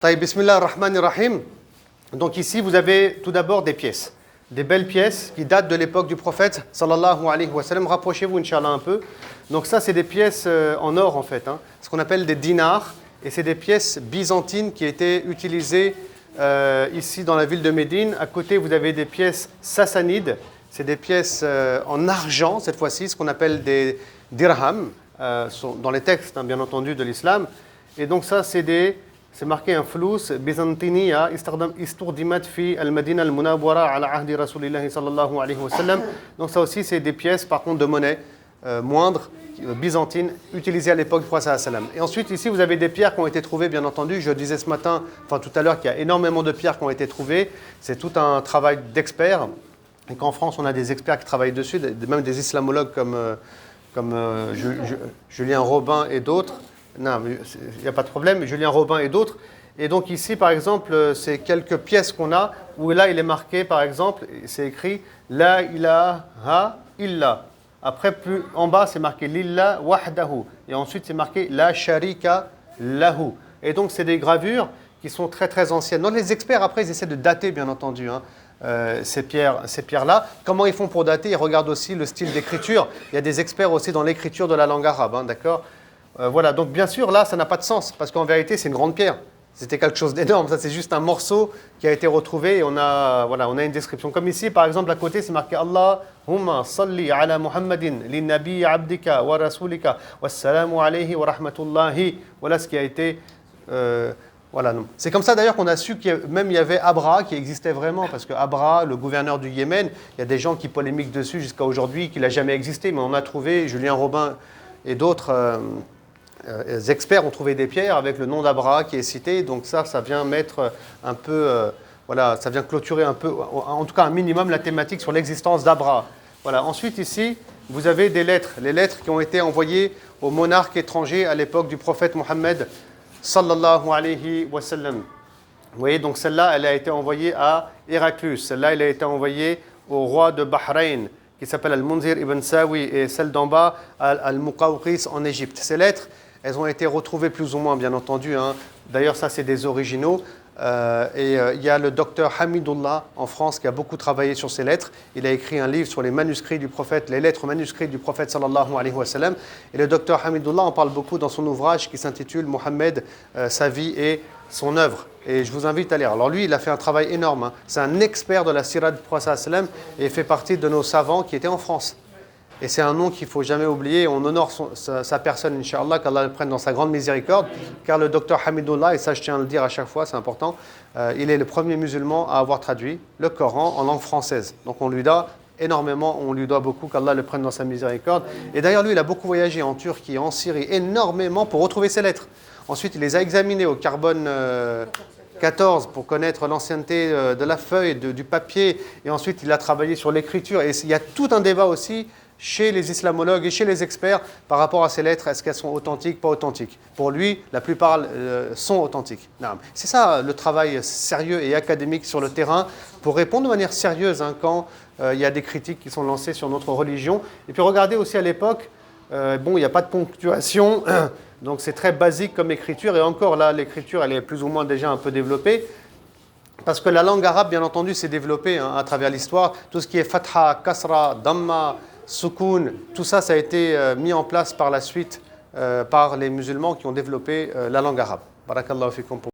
Bismillah ar-Rahman ar-Rahim. Donc ici, vous avez tout d'abord des pièces. Des belles pièces qui datent de l'époque du prophète, sallallahu alayhi wa sallam. Rapprochez-vous, Inch'Allah, un peu. Donc ça, c'est des pièces en or, en fait. Ce qu'on appelle des dinars. Et c'est des pièces byzantines qui étaient utilisées ici dans la ville de Médine. À côté, vous avez des pièces sassanides. C'est des pièces en argent, cette fois-ci, ce qu'on appelle des dirhams, dans les textes, bien entendu, de l'islam. Et donc ça, c'est marqué un flous byzantiniya isturdimat fi al-Madina al-Munawwara ala ahdi Rasulillah sallallahu alayhi wa sallam. Donc ça aussi, c'est des pièces, par contre, de monnaie moindre, byzantine, utilisées à l'époque du prophète sallallahu alayhi wa sallam. Et ensuite, ici, vous avez des pierres qui ont été trouvées, bien entendu. Je disais ce matin, enfin tout à l'heure, qu'il y a énormément de pierres qui ont été trouvées. C'est tout un travail d'experts. Et qu'en France, on a des experts qui travaillent dessus, même des islamologues comme Julien Robin et d'autres. Non, il n'y a pas de problème, Julien Robin et d'autres. Et donc ici, par exemple, c'est quelques pièces qu'on a, où là, il est marqué, par exemple, c'est écrit « La ilaha illa ». Après, plus en bas, c'est marqué « Lillah wahdahu ». Et ensuite, c'est marqué « La sharika lahu ». Et donc, c'est des gravures qui sont très, très anciennes. Donc, les experts, après, ils essaient de dater, bien entendu, ces pierres-là. Comment ils font pour dater? Ils regardent aussi le style d'écriture. Il y a des experts aussi dans l'écriture de la langue arabe, d'accord? Voilà, donc bien sûr, là, ça n'a pas de sens, parce qu'en vérité, c'est une grande pierre. C'était quelque chose d'énorme. Ça, c'est juste un morceau qui a été retrouvé et on a une description. Comme ici, par exemple, à côté, c'est marqué Allahumma salli ala Muhammadin, li nabi abdika wa rasulika, wassalamu alayhi wa rahmatullahi. Voilà ce qui a été. Voilà. C'est comme ça d'ailleurs qu'on a su qu'il y avait Abra qui existait vraiment, parce que Abra, le gouverneur du Yémen, il y a des gens qui polémiquent dessus jusqu'à aujourd'hui, qu'il n'a jamais existé, mais on a trouvé, Julien Robin et d'autres. Les experts ont trouvé des pierres avec le nom d'Abra qui est cité, donc ça vient mettre un peu, ça vient clôturer un peu, en tout cas un minimum, la thématique sur l'existence d'Abra. Voilà. Ensuite ici, vous avez des lettres, les lettres qui ont été envoyées aux monarques étrangers à l'époque du prophète Mohammed sallallahu alayhi wa sallam. Vous voyez, donc celle-là, elle a été envoyée à Héraclus, celle-là, elle a été envoyée au roi de Bahreïn, qui s'appelle Al-Munzir ibn Sawi, et celle d'en bas, Al-Muqawqis en Égypte. Ces lettres, elles ont été retrouvées plus ou moins, bien entendu. D'ailleurs, ça, c'est des originaux. Il y a le docteur Hamidullah en France qui a beaucoup travaillé sur ces lettres. Il a écrit un livre sur les manuscrits du prophète, les lettres manuscrites du prophète sallallahu alayhi wa sallam. Et le docteur Hamidullah en parle beaucoup dans son ouvrage qui s'intitule Mohammed, sa vie et son œuvre. Et je vous invite à lire. Alors lui, il a fait un travail énorme. C'est un expert de la sirah du prophète sallallahu alayhi wa sallam et il fait partie de nos savants qui étaient en France. Et c'est un nom qu'il ne faut jamais oublier. On honore sa personne, Inch'Allah, qu'Allah le prenne dans sa grande miséricorde. Car le docteur Hamidullah, et ça je tiens à le dire à chaque fois, c'est important, il est le premier musulman à avoir traduit le Coran en langue française. Donc on lui doit énormément, on lui doit beaucoup, qu'Allah le prenne dans sa miséricorde. Et d'ailleurs, lui, il a beaucoup voyagé en Turquie, en Syrie, énormément pour retrouver ses lettres. Ensuite, il les a examinées au carbone 14 pour connaître l'ancienneté de la feuille, du papier. Et ensuite, il a travaillé sur l'écriture. Et il y a tout un débat aussi chez les islamologues et chez les experts par rapport à ces lettres, est-ce qu'elles sont authentiques, pas authentiques. Pour lui, la plupart sont authentiques. C'est ça le travail sérieux et académique sur le terrain pour répondre de manière sérieuse quand il y a des critiques qui sont lancées sur notre religion. Et puis regardez aussi à l'époque, il n'y a pas de ponctuation, donc c'est très basique comme écriture. Et encore là, l'écriture, elle est plus ou moins déjà un peu développée. Parce que la langue arabe, bien entendu, s'est développée à travers l'histoire. Tout ce qui est fatha, kasra, damma, Soukoun, tout ça, ça a été mis en place par la suite par les musulmans qui ont développé la langue arabe. Barakallahu fikum.